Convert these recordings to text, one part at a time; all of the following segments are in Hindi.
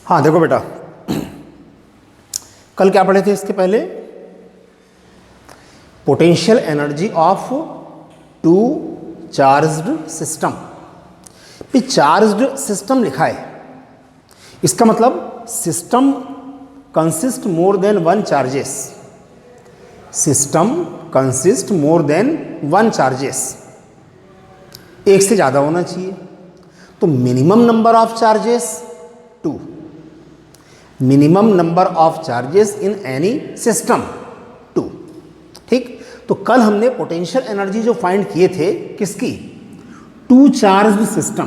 हाँ देखो बेटा, कल क्या पढ़े थे इसके पहले? Potential energy of two charged system. पे चार्ज्ड सिस्टम लिखा है, इसका मतलब system consist more than one charges. System consist more than one charges, एक से ज़्यादा होना चाहिए। तो minimum number of charges 2, minimum number of charges in any system 2। ठीक, तो कल हमने पोटेंशियल एनर्जी जो फाइंड किए थे किसकी? Two charged system.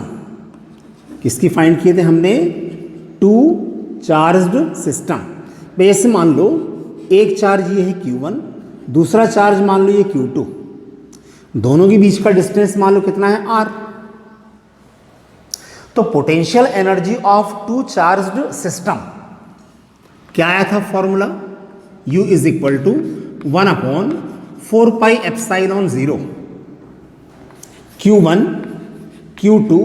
किसकी फाइंड किए थे हमने? Two charged system. जैसे मान लो एक चार्ज ये है Q1, दूसरा चार्ज मान लो ये Q2, दोनों के बीच का डिस्टेंस मान लो कितना है R। तो potential energy of two charged system क्या आया था formula? U is equal to 1/4πε0 Q1 Q2,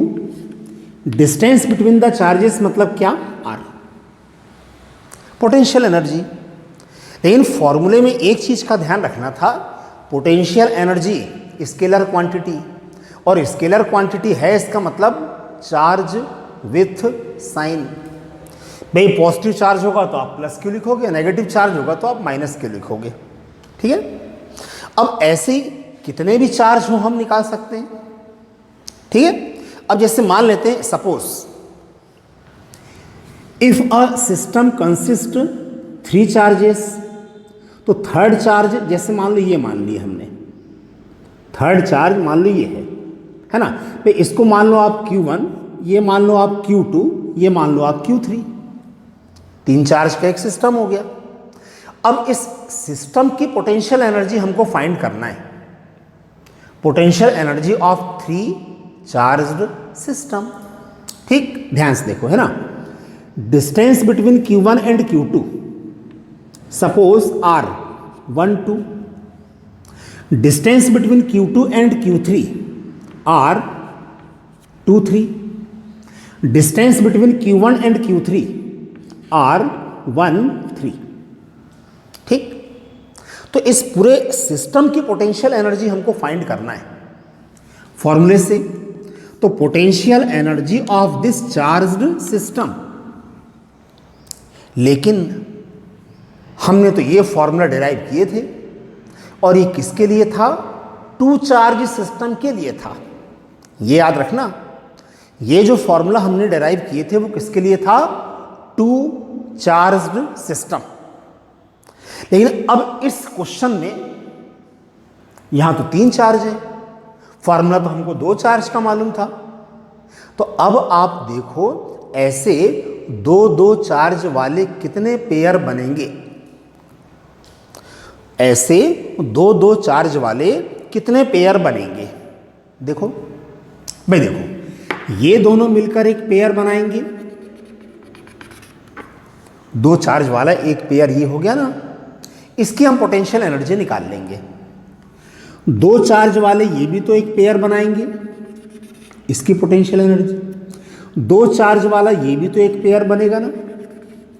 distance between the charges मतलब क्या? R, potential energy. लेकिन फॉर्मूले में एक चीज का ध्यान रखना था, पोटेंशियल एनर्जी स्केलर क्वांटिटी, और स्केलर क्वांटिटी है इसका मतलब चार्ज विथ साइन। भाई पॉजिटिव चार्ज होगा तो आप प्लस क्यू लिखोगे, नेगेटिव चार्ज होगा तो आप माइनस क्यू लिखोगे। ठीक है, अब ऐसे कितने भी चार्ज हो हम निकाल सकते हैं। ठीक है, अब जैसे मान लेते हैं suppose if a system consist 3 charges, तो थर्ड चार्ज जैसे मान लो ये मान लिया हमने, थर्ड चार्ज मान लो ये है ना। भाई इसको मान लो आप Q1, ये मान लो आप Q2, ये मान लो आप Q3। 3 चार्ज का एक सिस्टम हो गया। अब इस सिस्टम की पोटेंशियल एनर्जी हमको फाइंड करना है। Potential energy of 3 charged system. ठीक, ध्यान से देखो, है ना। Distance between Q1 and Q2 suppose R 1 2, distance between Q2 and Q3 R 2 3, distance between Q1 and Q3 R 1 3। ठीक, तो इस पूरे सिस्टम की पोटेंशियल एनर्जी हमको फाइंड करना है फॉर्मूले से। तो potential energy of this charged system, लेकिन हमने तो ये फॉर्मूला डिराइव किए थे और ये किसके लिए था? टू चार्ज सिस्टम के लिए था। ये याद रखना, ये जो फॉर्मूला हमने डिराइव किए थे वो किसके लिए था? Two charged system. लेकिन अब इस क्वेश्चन में यहां तो 3 चार्ज है, फॉर्मूला तो हमको 2 चार्ज का मालूम था। तो अब आप देखो ऐसे 2-2 चार्ज वाले कितने पेयर बनेंगे? ऐसे 2-2 चार्ज वाले कितने पेयर बनेंगे? देखो भाई, देखो ये दोनों मिलकर एक पेयर बनाएंगे। 2 चार्ज वाला एक पेयर ये हो गया ना, इसकी हम पोटेंशियल एनर्जी निकाल लेंगे। 2 चार्ज वाले ये भी तो एक पेयर बनाएंगे, इसकी पोटेंशियल एनर्जी। 2 चार्ज वाला ये भी तो एक पेयर बनेगा ना,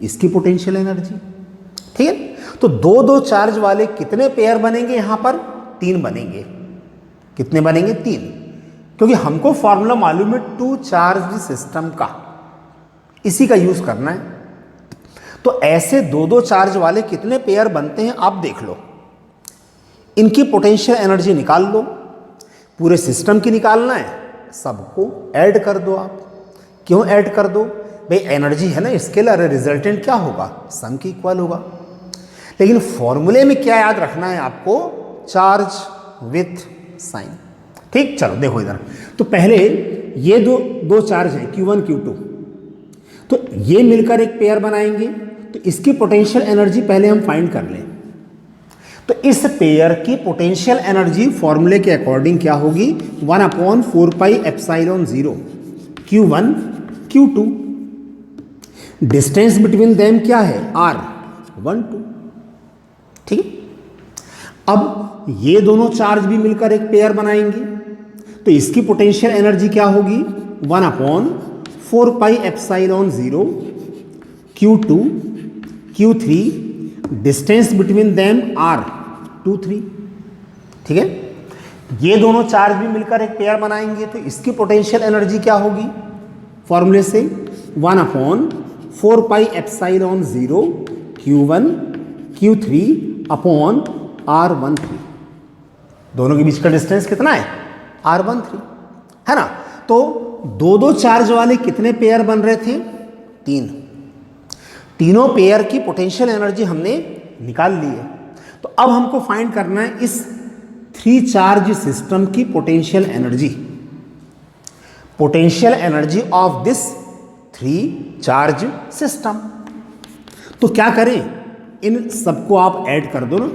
इसकी पोटेंशियल एनर्जी। ठीक है, तो 2-2 चार्ज वाले कितने पेयर बनेंगे? यहां पर 3 बनेंगे। कितने बनेंगे? 3, क्योंकि हमको फॉर्मूला मालूम है टू चार्ज सिस्टम का, इसी का यूज करना है। तो ऐसे 2-2 चार्ज वाले कितने पेयर बनते हैं आप देख लो, इनकी पोटेंशियल एनर्जी निकाल लो। पूरे सिस्टम की निकालना है, सबको ऐड कर दो आप। क्यों ऐड कर दो? भाई एनर्जी है ना स्केलर, रिजल्टेंट क्या होगा? सम के इक्वल होगा। लेकिन फॉर्मूले में क्या याद रखना है आपको? Charge with sign. ठीक, चलो देखो इधर। तो पहले ये दो चार्ज है Q1 Q2, तो ये मिलकर एक पेयर बनाएंगे। तो इसकी पोटेंशियल एनर्जी पहले हम फाइंड कर लें। तो इस पेयर की पोटेंशियल एनर्जी फॉर्मूले के अकॉर्डिंग क्या होगी? 1/4πε0 Q1 Q2। Distance between them क्या है? R 1 2। ठीक है, अब ये दोनों चार्ज भी मिलकर एक पेयर बनाएंगे, तो इसकी पोटेंशियल एनर्जी क्या होगी? 1/4πε0 Q2, Q3, distance between them are 2, 3। ठीक है, ये दोनों चार्ज भी मिलकर एक पेयर बनाएंगे तो इसकी पोटेंशियल एनर्जी क्या होगी, फॉर्मूले से 1/4πε0 Q1 Q3 अपॉन R13। दोनों के बीच का डिस्टेंस कितना है, R13, है ना। तो दो दो चार्ज वाले कितने पेयर बन रहे थे, 3। तीनों पेयर की पोटेंशियल एनर्जी हमने निकाल ली है। तो अब हमको फाइंड करना है इस 3 चार्ज सिस्टम की potential energy, potential energy of this 3 charge system. तो क्या करें, इन सबको आप ऐड कर दो ना।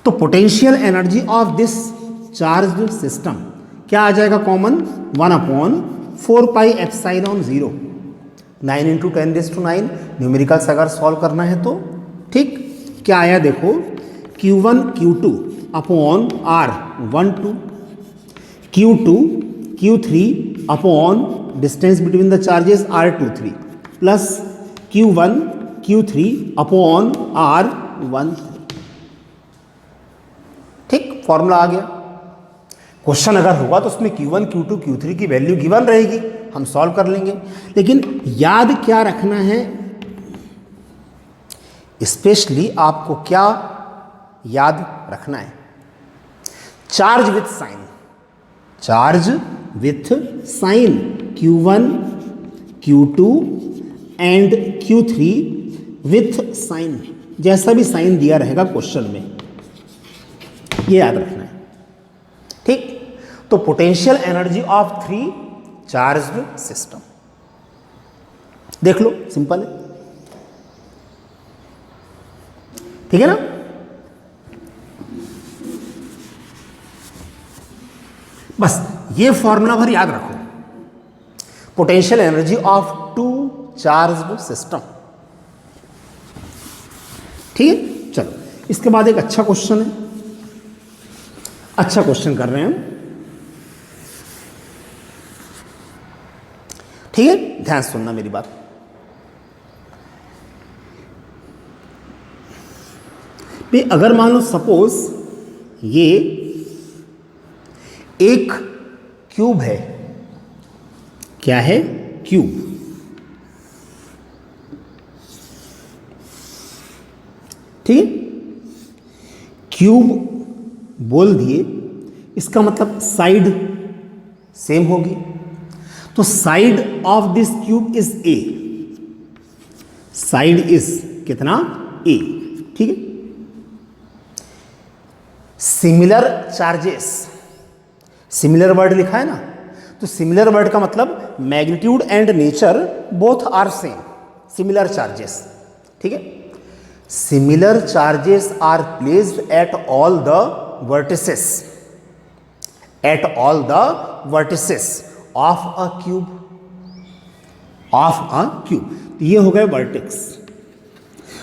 तो potential energy of this charge system क्या आ जाएगा कॉमन, 1/4πε0, 9 × 10⁹, न्यूमेरिकल्स अगर सॉल्व करना है तो। ठीक, क्या आया देखो, Q1 Q2 upon R12, Q2 Q3 upon distance between the charges R23 plus Q1 Q3 upon R13। ठीक, फॉर्मूला आ गया। क्वेश्चन अगर होगा तो उसमें Q1 Q2 Q3 की वैल्यू गिवन रहेगी, हम सॉल्व कर लेंगे। लेकिन याद क्या रखना है, स्पेशली आपको क्या याद रखना है, charge with sign, charge with sign Q1 Q2 and Q3 with sign, जैसा भी साइन दिया रहेगा क्वेश्चन में, ये याद रखना है। ठीक, तो potential energy of 3 charged system देख लो, सिंपल है, ठीक है ना। बस ये फॉर्मूला भर याद रखो, potential energy of 2 charged system. ठीक है, चलो इसके बाद एक अच्छा क्वेश्चन है, अच्छा क्वेश्चन कर रहे हैं हम। ठीक है, ध्यान से सुनना मेरी बात। भाई अगर मान लो सपोज ये एक क्यूब है, क्या है, क्यूब। ठीक है, क्यूब बोल दिए, इसका मतलब साइड सेम होगी। तो side of this cube is a, side is कितना, ए। ठीक है, सिमिलर चार्जेस, सिमिलर वर्ड लिखा है ना, तो सिमिलर वर्ड का मतलब magnitude and nature both are same, similar charges. ठीक है, similar charges are placed at all the vertices, at all the vertices of a cube, of a cube. तो ये हो गए वर्टेक्स।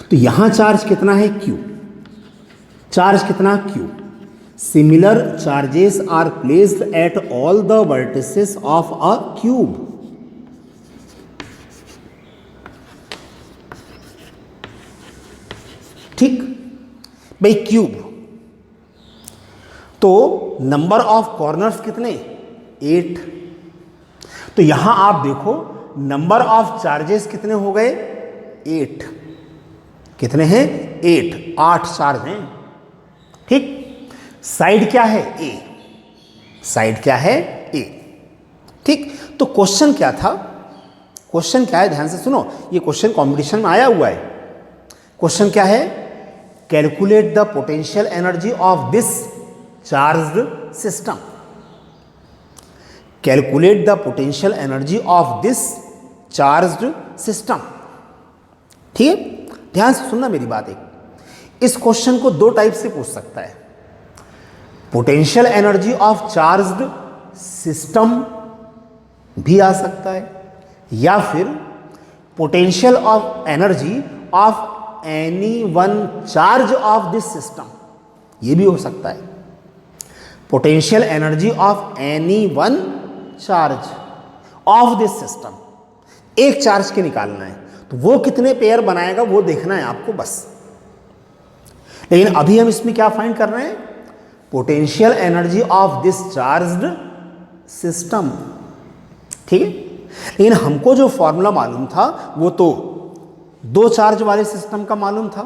तो यहां चार्ज कितना है, क्यू, चार्ज कितना, Q. Similar charges are placed at all the vertices of a cube. ठीक भाई, क्यूब तो नंबर ऑफ कॉर्नर्स कितने, 8। तो यहां आप देखो नंबर ऑफ चार्जेस कितने हो गए, 8। कितने हैं, 8 चार्ज हैं। ठीक, साइड क्या है, ए, साइड क्या है, ए। ठीक, तो क्वेश्चन क्या था, क्वेश्चन क्या है, ध्यान से सुनो, ये क्वेश्चन कॉम्पिटिशन में आया हुआ है। क्वेश्चन क्या है, calculate the potential energy of this charged system, calculate the potential energy of this charged system. ठीक है, ध्यान से सुनना मेरी बात। एक इस क्वेश्चन को 2 टाइप से पूछ सकता है, potential energy of charged system भी आ सकता है, या फिर potential of energy of any one charge of this system, ये भी हो सकता है। Potential energy of any one charge of this system, एक चार्ज के निकालना है तो वो कितने पेयर बनाएगा वो देखना है आपको बस। लेकिन अभी हम इसमें क्या फाइंड कर रहे हैं, potential energy of this charged system, ठीक है। लेकिन हमको जो फॉर्मूला मालूम था वो तो दो चार्ज वाले सिस्टम का मालूम था,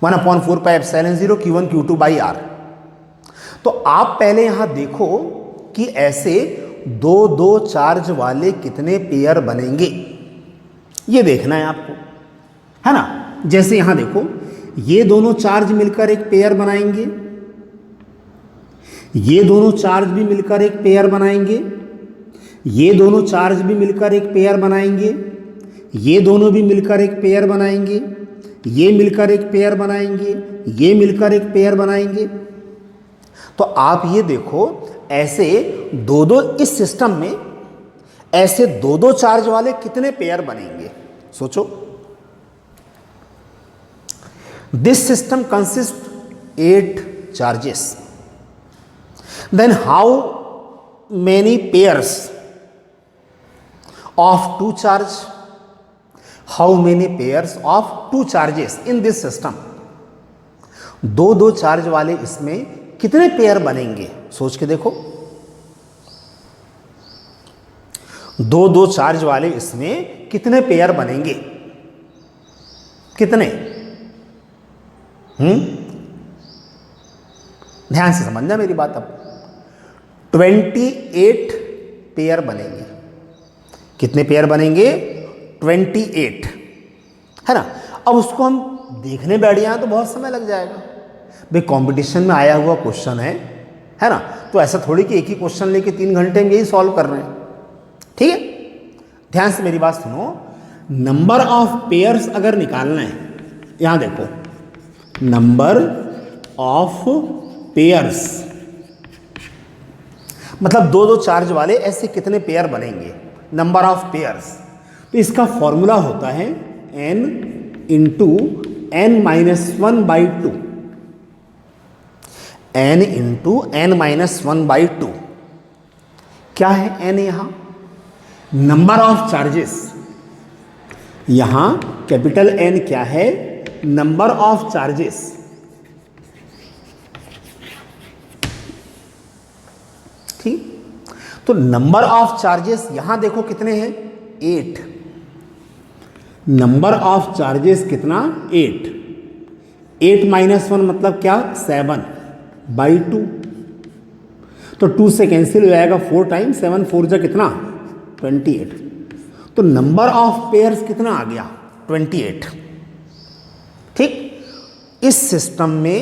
1/4πε0 Q1 Q2 बाई R। तो आप पहले यहां देखो कि ऐसे दो दो चार्ज वाले कितने पेयर बनेंगे, ये देखना है आपको, है ना। जैसे यहां देखो, ये दोनों चार्ज मिलकर एक पेयर बनाएंगे, ये दोनों चार्ज भी मिलकर एक पेयर बनाएंगे, ये दोनों चार्ज भी मिलकर एक पेयर बनाएंगे, ये दोनों भी मिलकर एक पेयर बनाएंगे, ये मिलकर एक पेयर बनाएंगे, ये मिलकर एक पेयर बनाएंगे। तो आप ये देखो, ऐसे दो दो इस सिस्टम में ऐसे दो दो चार्ज वाले कितने पेयर बनेंगे, सोचो। This system consist 8 charges, then how many pairs of 2 charge, how many pairs of 2 charges in this system, दो दो चार्ज वाले इसमें कितने पेयर बनेंगे, सोच के देखो। दो दो चार्ज वाले इसमें कितने पेयर बनेंगे, कितने? ध्यान से समझना मेरी बात। अब 28 पेयर बनेंगे। कितने पेयर बनेंगे? 28, है ना। अब उसको हम देखने बैठ जाए तो बहुत समय लग जाएगा भाई, कंपटीशन में आया हुआ क्वेश्चन है ना। तो ऐसा थोड़ी कि एक ही क्वेश्चन लेके 3 घंटे में यही सॉल्व कर रहे हैं, ठीक है। ध्यान से मेरी बात सुनो, नंबर ऑफ पेयर्स अगर निकालना है, यहां देखो, नंबर ऑफ पेयर्स मतलब दो दो चार्ज वाले ऐसे कितने पेयर बनेंगे, नंबर ऑफ पेयर्स। तो इसका फॉर्मूला होता है n into n-1/2, n into n-1/2। क्या है n? यहां नंबर ऑफ चार्जेस, यहां कैपिटल N क्या है? Number of charges. ठीक, तो नंबर ऑफ चार्जेस यहां देखो कितने हैं? 8। नंबर ऑफ चार्जेस कितना? 8। 8 - 1 मतलब क्या? 7/2। तो 2 से कैंसिल हो जाएगा 4 टाइम, 7 4 जा कितना? 28। तो नंबर ऑफ पेयर्स कितना आ गया? 28। ठीक, इस सिस्टम में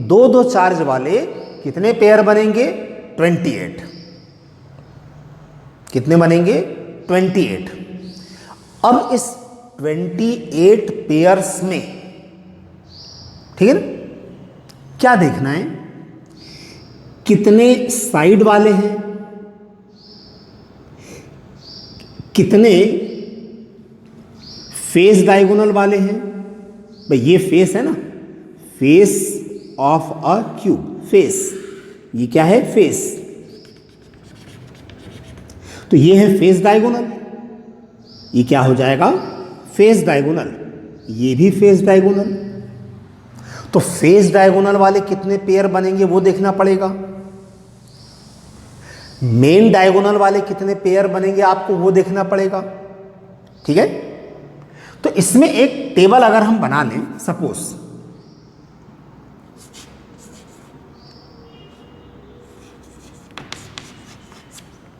दो दो चार्ज वाले कितने पेयर बनेंगे? 28। कितने बनेंगे? 28। अब इस 28 पेयर्स में, ठीक है ना, क्या देखना है? कितने साइड वाले हैं, कितने फेस डायगोनल वाले हैं। भाई ये फेस है ना, face of a cube, face, ये क्या है? फेस। तो ये है फेस डायगोनल, ये क्या हो जाएगा? Face diagonal. ये भी फेस डायगोनल। तो फेस डायगोनल वाले कितने पेयर बनेंगे वो देखना पड़ेगा। मेन डायगोनल वाले कितने पेयर बनेंगे आपको वो देखना पड़ेगा, ठीक है। तो इसमें एक टेबल अगर हम बना लें, सपोज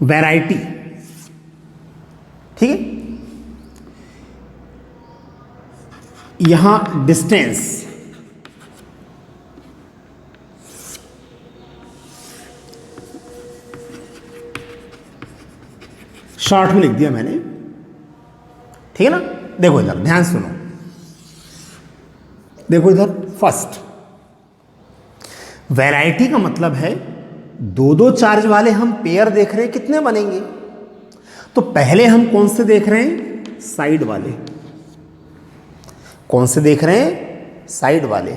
वैरायटी, ठीक है, यहां डिस्टेंस, शॉर्ट में लिख दिया मैंने, ठीक है ना। देखो इधर ध्यान सुनो, देखो इधर, फर्स्ट वैरायटी का मतलब है दो दो चार्ज वाले हम पेयर देख रहे हैं, कितने बनेंगे। तो पहले हम कौन से देख रहे हैं? साइड वाले। कौन से देख रहे हैं? साइड वाले।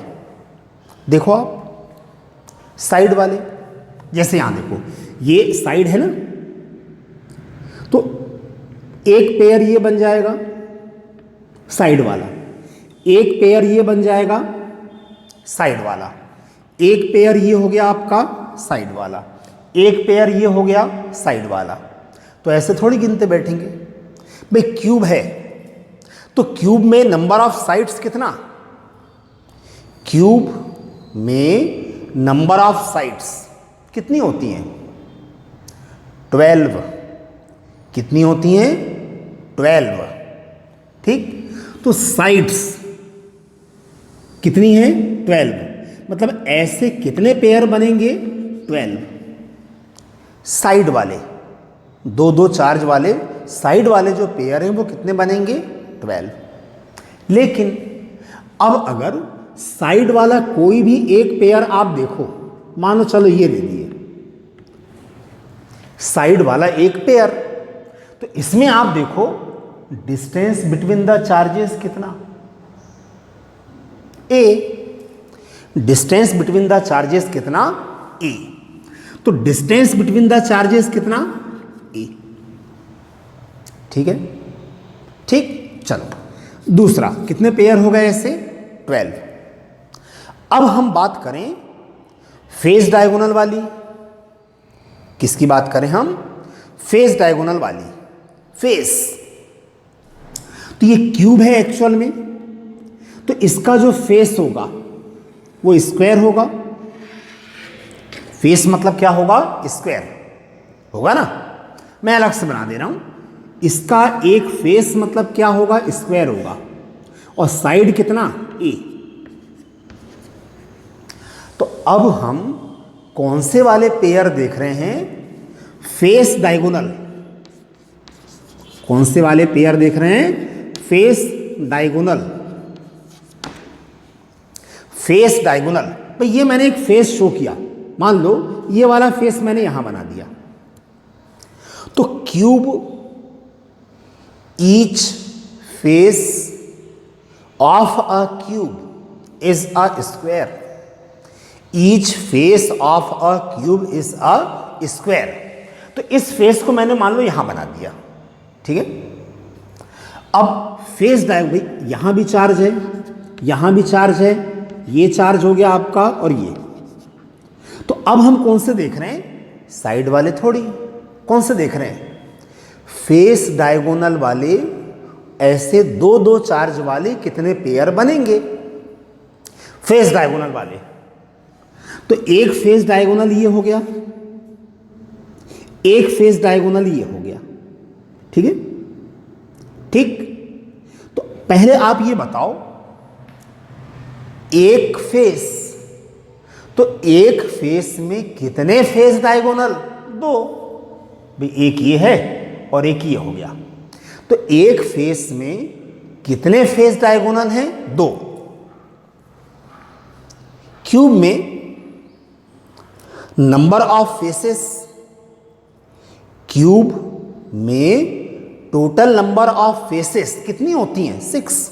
देखो आप, साइड वाले, जैसे यहां देखो, ये साइड है ना, तो एक पेयर ये बन जाएगा, साइड वाला, एक पेयर ये बन जाएगा साइड वाला, एक पेयर ये हो गया आपका साइड वाला, एक पेयर ये हो गया साइड वाला। तो ऐसे थोड़ी गिनते बैठेंगे भाई, क्यूब है तो क्यूब में नंबर ऑफ साइड्स कितना, क्यूब में नंबर ऑफ साइड्स कितनी होती हैं, 12। कितनी होती हैं, 12। ठीक, तो साइड्स कितनी है, 12। मतलब ऐसे कितने पेयर बनेंगे, 12। साइड वाले, दो दो चार्ज वाले साइड वाले जो पेयर हैं वो कितने बनेंगे, 12। लेकिन अब अगर साइड वाला कोई भी एक पेयर आप देखो, मानो चलो ये ले लिए साइड वाला एक पेयर, तो इसमें आप देखो डिस्टेंस बिटवीन द चार्जेस कितना, ए। डिस्टेंस बिटवीन द चार्जेस कितना, ए। तो डिस्टेंस बिटवीन द चार्जेस कितना, ए। ठीक है, ठीक। चलो दूसरा, कितने पेयर हो गए ऐसे, 12। अब हम बात करें फेस डायगोनल वाली। किसकी बात करें हम, फेस डायगोनल वाली। फेस, तो ये क्यूब है एक्चुअल में, तो इसका जो फेस होगा वो स्क्वायर होगा। फेस मतलब क्या होगा, स्क्वायर होगा ना। मैं अलग से बना दे रहा हूं, इसका एक फेस मतलब क्या होगा, स्क्वायर होगा, और साइड कितना, ए। तो अब हम कौन से वाले पेयर देख रहे हैं, फेस डायगोनल। कौन से वाले पेयर देख रहे हैं, फेस डायगोनल। फेस डायगोनल, भाई ये मैंने एक फेस शो किया, मान लो ये वाला फेस मैंने यहां बना दिया, तो cube each face of a cube is a square. Each face of a cube is a square. तो इस फेस को मैंने मान लो यहां बना दिया, ठीक है। अब फेस डायगोनल, यहां भी चार्ज है, यहां भी चार्ज है, ये चार्ज हो गया आपका और ये। तो अब हम कौन से देख रहे हैं, साइड वाले थोड़ी, कौन से देख रहे हैं, फेस डायगोनल वाले। ऐसे दो दो चार्ज वाले कितने पेयर बनेंगे, फेस डायगोनल वाले। तो एक फेस डायगोनल ये हो गया, एक फेस डायगोनल ये हो गया, ठीक है, ठीक। तो पहले आप ये बताओ, एक फेस, तो एक फेस में कितने फेस डायगोनल, 2। भाई एक ये है और एक ये हो गया, तो एक फेस में कितने फेस डायगोनल हैं, 2। क्यूब में नंबर ऑफ फेसेस, क्यूब में टोटल नंबर ऑफ फेसेस कितनी होती हैं, 6।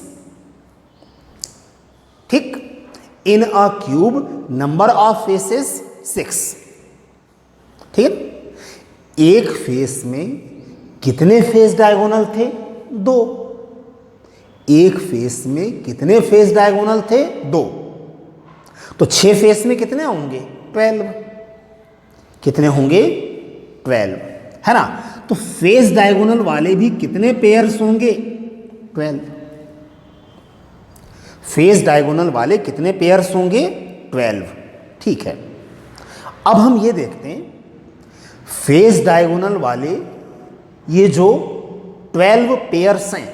ठीक, in a cube number of faces 6। ठीक है, एक फेस में कितने फेस डायगोनल थे, 2। एक फेस में कितने फेस डायगोनल थे, 2। तो 6 फेस में कितने होंगे, 12। कितने होंगे, 12, है ना। तो फेस डायगोनल वाले भी कितने पेयर्स होंगे, 12। फेस डायगोनल वाले कितने पेयर्स होंगे, 12। ठीक है, अब हम ये देखते हैं फेस डायगोनल वाले ये जो 12 पेयर्स हैं,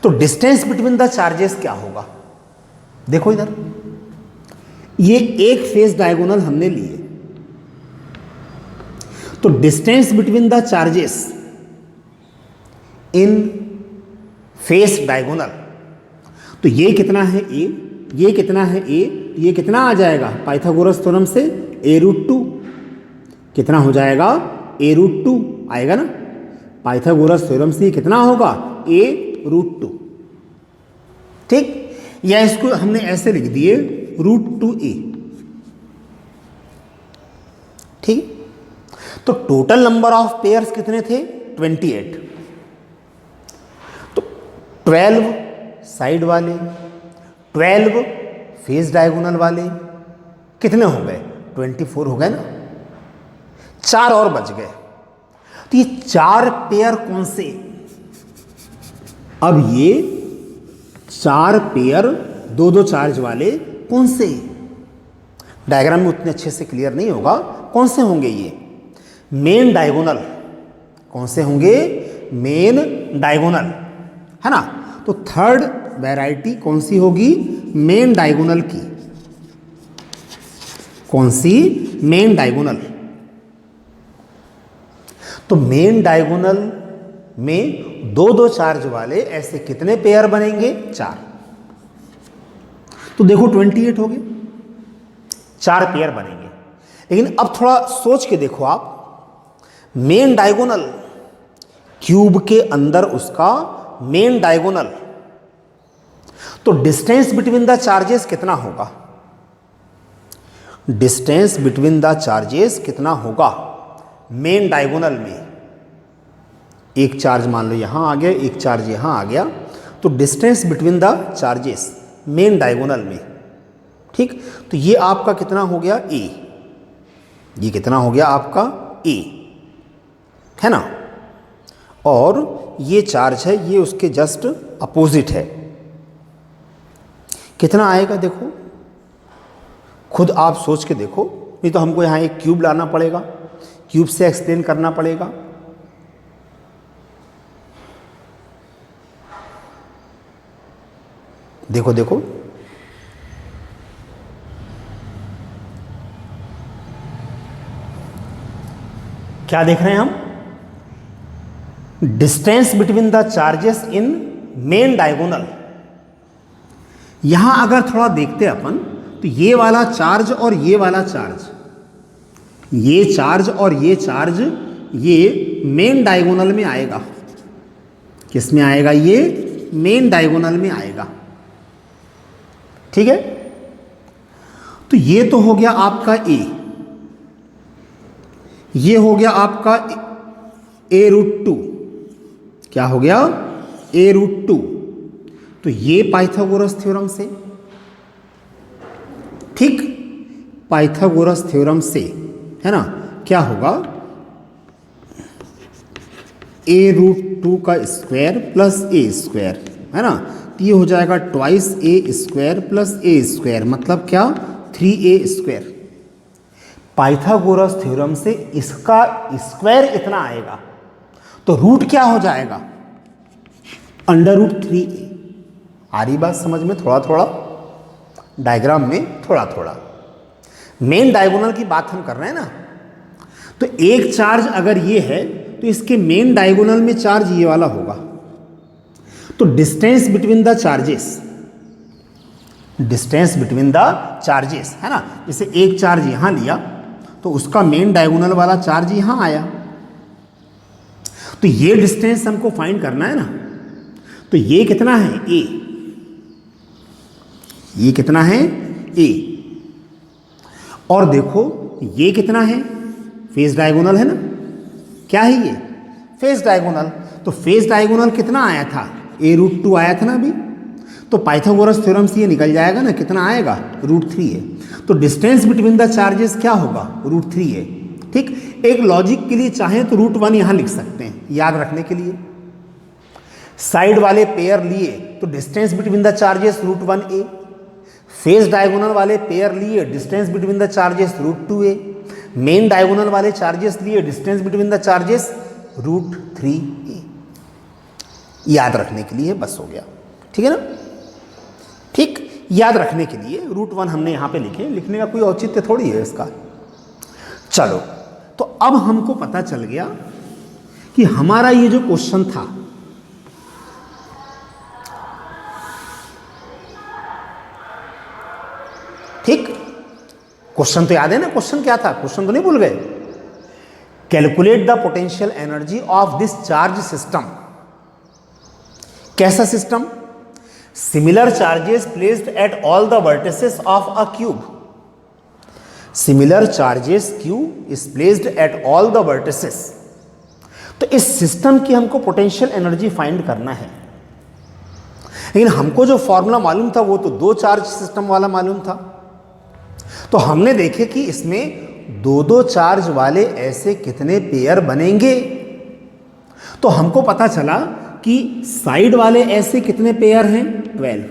तो डिस्टेंस बिटवीन द चार्जेस क्या होगा। देखो इधर, ये एक फेस डायगोनल हमने लिए, तो distance between the charges in face diagonal, तो ये कितना है, ए, ये कितना है, ए, ये कितना आ जाएगा पाइथागोरस थ्योरम से, a√2। कितना हो जाएगा, a√2 आएगा ना, पाइथागोरस थ्योरम से कितना होगा, a√2। ठीक, या इसको हमने ऐसे लिख दिए √2a। ठीक, तो टोटल नंबर ऑफ पेयर्स कितने थे, 28। तो 12 साइड वाले, 12 फेस डायगोनल वाले, कितने हो गए? 24 हो गए ना। 4 और बच गए। तो ये 4 पेयर कौन से? अब ये 4 पेयर 2-2 चार्ज वाले कौन से? डायग्राम में उतने अच्छे से क्लियर नहीं होगा। कौन से होंगे ये? Main diagonal. कौन से होंगे? मेन डायगोनल, है ना। तो थर्ड वैरायटी कौन सी होगी? मेन डायगोनल की। कौन सी? Main diagonal. तो मेन डायगोनल में 2-2 चार्ज वाले ऐसे कितने पेयर बनेंगे? 4। तो देखो 28 हो गए, 4 पेयर बनेंगे। लेकिन अब थोड़ा सोच के देखो आप, मेन डायगोनल, क्यूब के अंदर उसका मेन डायगोनल, तो डिस्टेंस बिटवीन द चार्जेस कितना होगा? डिस्टेंस बिटवीन द चार्जेस कितना होगा मेन डायगोनल में? एक चार्ज मान लो यहां आ गया, एक चार्ज यहां आ गया, तो distance between the charges main diagonal में, ठीक। तो ये आपका कितना हो गया? ए। ये कितना हो गया आपका? ए, है ना। और ये चार्ज है, ये उसके जस्ट अपोजिट है। कितना आएगा देखो, खुद आप सोच के देखो। नहीं तो हमको यहाँ एक क्यूब लाना पड़ेगा, क्यूब से एक्सप्लेन करना पड़ेगा। देखो देखो, क्या देख रहे हैं हम? Distance between the charges in main diagonal. यहां अगर थोड़ा देखते अपन, तो ये वाला चार्ज और ये वाला चार्ज, ये चार्ज और ये चार्ज, ये मेन डायगोनल में आएगा। किस में आएगा? ये मेन डायगोनल में आएगा, ठीक है। तो ये तो हो गया आपका ए, ये हो गया आपका a√2। क्या हो गया? a√2। तो ये पाइथागोरस थ्योरम से, ठीक, पाइथागोरस थ्योरम से, है ना, क्या होगा? a√2 का स्क्वायर प्लस a स्क्वायर, है ना। तो ये हो जाएगा twice a square plus a square, मतलब क्या? 3a square. पाइथागोरस थ्योरम से इसका स्क्वायर इतना आएगा, तो रूट क्या हो जाएगा? √3a। आ रही बात समझ में? थोड़ा थोड़ा डायग्राम में, थोड़ा थोड़ा। मेन डायगोनल की बात हम कर रहे हैं ना। तो एक चार्ज अगर ये है, तो इसके मेन डायगोनल में चार्ज ये वाला होगा। तो distance between the charges, distance between the charges, है ना। जैसे एक चार्ज यहां लिया, तो उसका मेन डायगोनल वाला चार्ज यहां आया, तो ये डिस्टेंस हमको फाइंड करना है ना। तो ये कितना है? ए। ये कितना है? ए। और देखो ये कितना है? फेस डायगोनल है ना। क्या है ये? Face diagonal. तो फेस डायगोनल कितना आया था? a√2 आया था ना अभी। तो पाइथागोरस थ्योरम से ये निकल जाएगा ना, कितना आएगा? √3a। तो डिस्टेंस बिटवीन द चार्जेस क्या होगा? √3a, ठीक। एक लॉजिक के लिए चाहें तो √1 यहां लिख सकते हैं, याद रखने के लिए। साइड वाले पेयर लिए तो distance between the charges √1a, face diagonal वाले पेयर लिए distance between the charges √2a, main diagonal वाले चार्जेस लिए distance between the charges √3a। याद रखने के लिए बस हो गया, ठीक है ना। ठीक, याद रखने के लिए √1 हमने यहां पे लिखे, लिखने का कोई औचित्य थोड़ी है इसका। चलो, तो अब हमको पता चल गया कि हमारा ये जो क्वेश्चन था, ठीक, क्वेश्चन तो याद है ना। क्वेश्चन क्या था? क्वेश्चन तो नहीं भूल गए? Calculate the potential energy of this charge system. कैसा system? Similar charges placed at all the vertices of a cube. Similar charges cube is placed at all the vertices. तो इस सिस्टम की हमको पोटेंशियल एनर्जी फाइंड करना है। लेकिन हमको जो फॉर्मूला मालूम था वो तो दो चार्ज सिस्टम वाला मालूम था। तो हमने देखे कि इसमें दो दो चार्ज वाले ऐसे कितने पेयर बनेंगे। तो हमको पता चला कि साइड वाले ऐसे कितने पेयर हैं 12,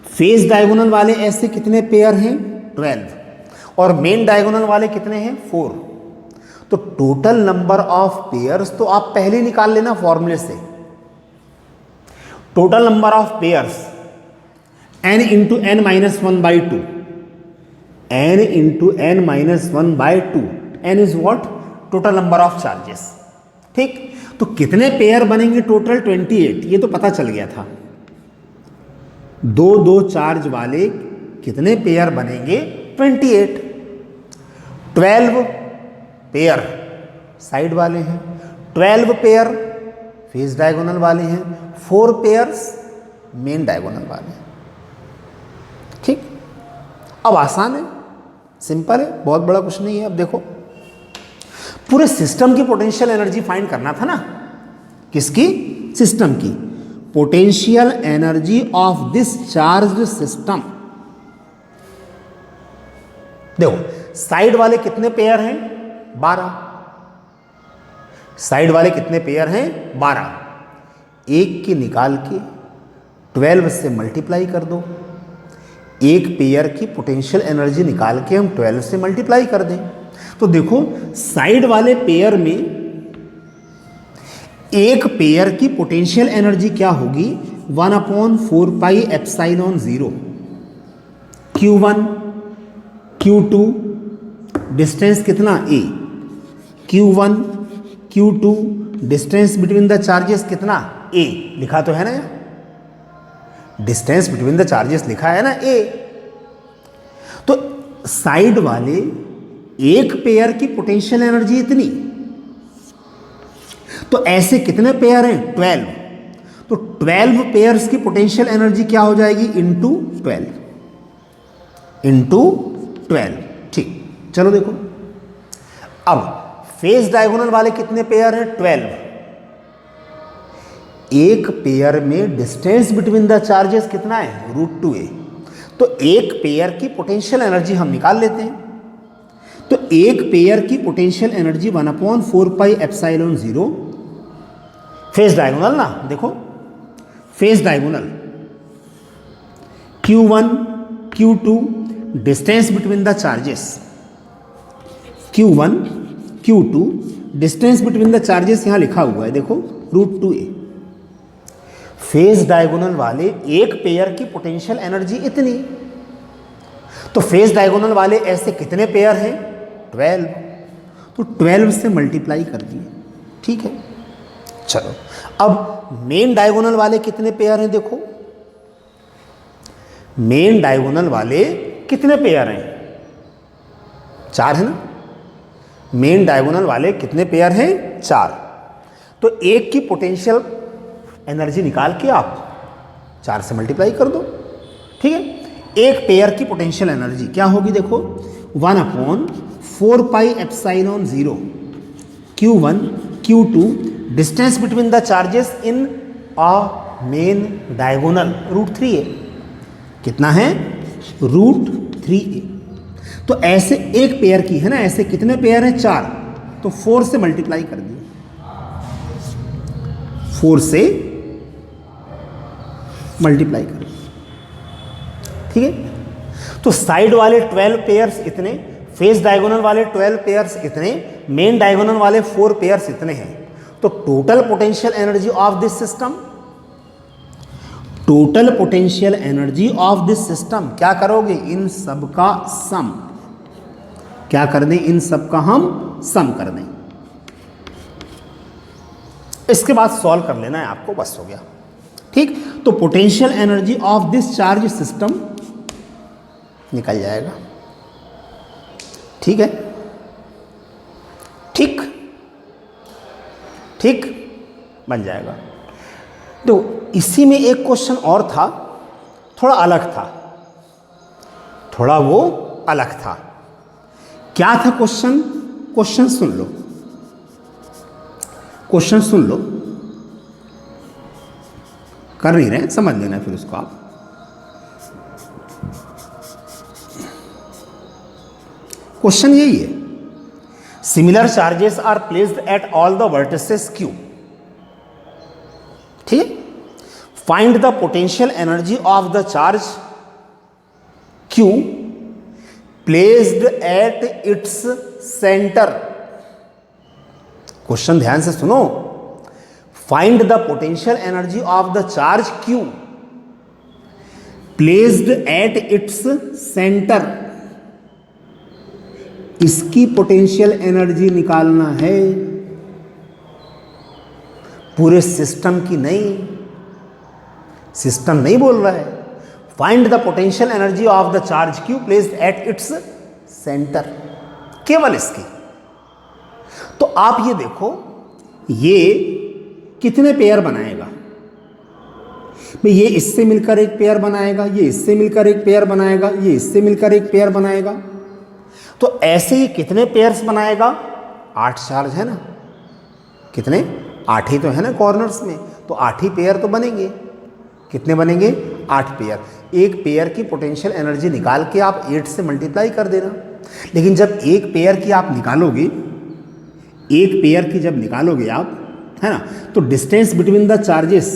फेस डायगोनल वाले ऐसे कितने पेयर हैं 12, और मेन डायगोनल वाले कितने हैं 4। तो टोटल नंबर ऑफ पेयर्स तो आप पहले निकाल लेना फॉर्मूले से। Total number of pairs n into n minus 1/2, n into n minus 1/2, n is what total number of charges. ठीक, तो कितने पेयर बनेंगे टोटल 28, ये तो पता चल गया था। दो दो चार्ज वाले कितने पेयर बनेंगे 28। 12 पेयर साइड वाले हैं, 12 पेयर फेस डायगोनल वाले हैं, 4 पेयर्स मेन डायगोनल वाले हैं। ठीक, अब आसान है, सिंपल है, बहुत बड़ा कुछ नहीं है। अब देखो पूरे सिस्टम की पोटेंशियल एनर्जी फाइंड करना था ना। किसकी? सिस्टम की। Potential energy of this charged system. देखो साइड वाले कितने पेयर हैं 12, साइड वाले कितने पेयर हैं 12, एक की निकाल के 12 से मल्टीप्लाई कर दो। एक पेयर की पोटेंशियल एनर्जी निकाल के हम 12 से मल्टीप्लाई कर दें। तो देखो साइड वाले पेयर में एक पेयर की पोटेंशियल एनर्जी क्या होगी 1/4πε0 Q1 Q2 डिस्टेंस कितना a, Q1 Q2 distance between the charges कितना a, लिखा तो है ना, डिस्टेंस बिटवीन द चार्जेस लिखा है ना a। तो साइड वाले एक पेयर की पोटेंशियल एनर्जी इतनी, तो ऐसे कितने पेयर हैं 12, तो 12 पेयर्स की पोटेंशियल एनर्जी क्या हो जाएगी इंटू 12। ठीक, चलो देखो अब फेस डायगोनल वाले कितने पेयर हैं 12। एक पेयर में डिस्टेंस बिटवीन द चार्जेस कितना है √2a, तो एक पेयर की पोटेंशियल एनर्जी हम निकाल लेते हैं। तो एक पेयर की पोटेंशियल एनर्जी 1/4πε0 फेस डायगोनल ना, देखो face diagonal Q1 Q2 distance between the charges, Q1 Q2 distance between the charges यहां लिखा हुआ है देखो √2a। फेस डायगोनल वाले एक पेयर की पोटेंशियल एनर्जी इतनी, तो फेस डायगोनल वाले ऐसे कितने पेयर हैं 12, तो 12 से मल्टीप्लाई कर दिए। ठीक है, चलो अब मेन डायगोनल वाले कितने पेयर हैं देखो, मेन डायगोनल वाले कितने पेयर हैं 4 है ना, मेन डायगोनल वाले कितने पेयर हैं 4। तो एक की पोटेंशियल एनर्जी निकाल के आप 4 से मल्टीप्लाई कर दो। ठीक है, एक पेयर की पोटेंशियल एनर्जी क्या होगी देखो 1/4πε0 Q1 Q2 distance between the charges in a main diagonal √3a, कितना है √3a। तो ऐसे एक पेयर की है ना, ऐसे कितने पेयर हैं 4, तो 4 से मल्टीप्लाई कर दिए, 4 से मल्टीप्लाई कर दिए। ठीक है, तो साइड वाले 12 पेयर्स इतने, फेस डायगोनल वाले 12 पेयर्स इतने, मेन डायगोनल वाले 4 पेयर्स इतने हैं। तो total potential energy of this system, total potential energy of this system क्या करोगे इन सब का सम, क्या कर दें इन सब का हम सम कर दें। इसके बाद सॉल्व कर लेना है आपको, बस हो गया। ठीक, तो potential energy of this charge system निकल जाएगा। ठीक है, ठीक ठीक बन जाएगा। तो इसी में एक क्वेश्चन और था, थोड़ा अलग था, थोड़ा वो अलग था। क्या था क्वेश्चन? क्वेश्चन सुन लो, क्वेश्चन सुन लो, कर नहीं रहे हैं, समझ लेना फिर उसको आप। क्वेश्चन यही है, similar charges are placed at all the vertices Q, ठीक है। Find the potential energy of the charge Q placed at its center. Question ध्यान से सुनो, find the potential energy of the charge Q placed at its center. इसकी पोटेंशियल एनर्जी निकालना है, पूरे सिस्टम की नहीं। सिस्टम नहीं बोल रहा है, find the potential energy of the charge Q placed at its centre, केवल इसकी। तो आप ये देखो, ये कितने पेयर बनाएगा भाई? ये इससे मिलकर एक पेयर बनाएगा, ये इससे मिलकर एक पेयर बनाएगा, ये इससे मिलकर एक पेयर बनाएगा। तो ऐसे ही कितने पेयर्स बनाएगा? 8 चार्ज है ना, कितने? 8 ही तो है ना कॉर्नर्स में, तो 8 ही पेयर तो बनेंगे। कितने बनेंगे? 8 पेयर। एक पेयर की पोटेंशियल एनर्जी निकाल के आप 8 से मल्टीप्लाई कर देना। लेकिन जब एक पेयर की आप निकालोगे, एक पेयर की जब निकालोगे आप, है ना, तो distance between the charges,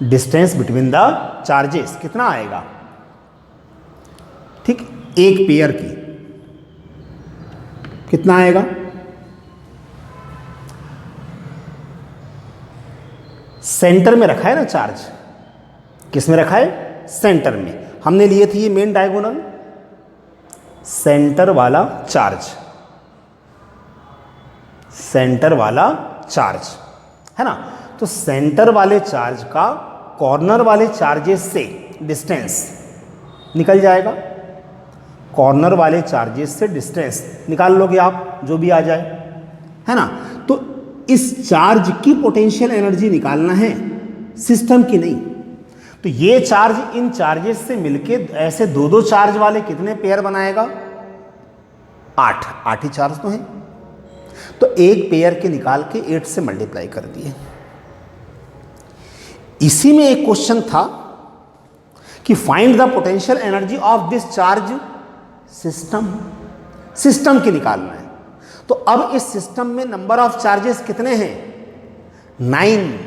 distance between the charges कितना आएगा? ठीक, एक पेयर की कितना आएगा? सेंटर में रखा है ना चार्ज, किस में रखा है? सेंटर में। हमने लिए थे ये मेन डायगोनल, सेंटर वाला चार्ज, सेंटर वाला चार्ज, है ना। तो सेंटर वाले चार्ज का कॉर्नर वाले चार्जेस से डिस्टेंस निकल जाएगा। कॉर्नर वाले चार्जेस से डिस्टेंस निकाल लोगे आप, जो भी आ जाए, है ना। तो इस चार्ज की पोटेंशियल एनर्जी निकालना है, सिस्टम की नहीं। तो ये चार्ज इन चार्जेस से मिलके ऐसे 2-2 चार्ज वाले कितने पेयर बनाएगा? 8 ही चार्ज तो हैं। तो एक पेयर के निकाल के 8 से मल्टीप्लाई कर दिए। इसी में एक क्वेश्चन था कि find the potential energy of this charge system, system की निकालना है। तो अब इस सिस्टम में नंबर ऑफ चार्जेस कितने हैं? 9।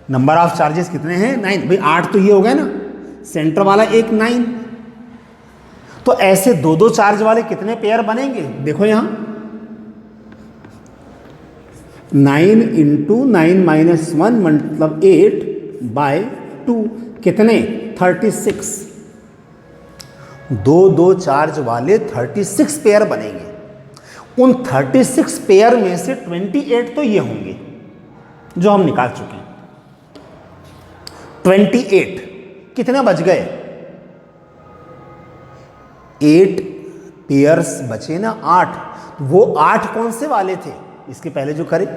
नंबर ऑफ चार्जेस कितने हैं? 9। भाई 8 तो ये हो गया ना, सेंटर वाला एक 9। तो ऐसे 2-2 चार्ज वाले कितने पेयर बनेंगे? देखो यहां 9 × 9 - 1 मतलब 8/2 कितने? 36। 2-2 चार्ज वाले 36 पेयर बनेंगे। उन 36 पेयर में से 28 तो ये होंगे जो हम निकाल चुके हैं। 28 कितने बच गए? 8 पेयर्स बचे ना, 8। वो 8 कौन से वाले थे? इसके पहले जो करे,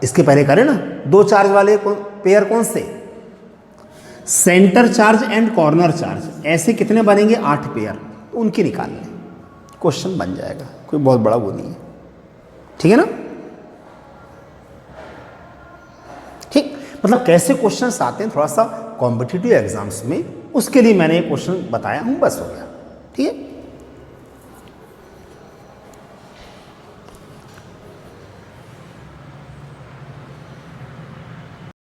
इसके पहले करे ना, 2 चार्ज वाले पेयर कौन से? Centre charge and corner charge. ऐसे कितने बनेंगे? 8 पेयर। तो उनकी निकाल लें, क्वेश्चन बन जाएगा, कोई बहुत बड़ा वो नहीं है। ठीक है ना? ठीक, मतलब कैसे क्वेश्चंस आते हैं थोड़ा सा कॉम्पिटिटिव एग्जाम्स में, उसके लिए मैंने ये क्वेश्चन बताया हूं, बस हो गया। ठीक है।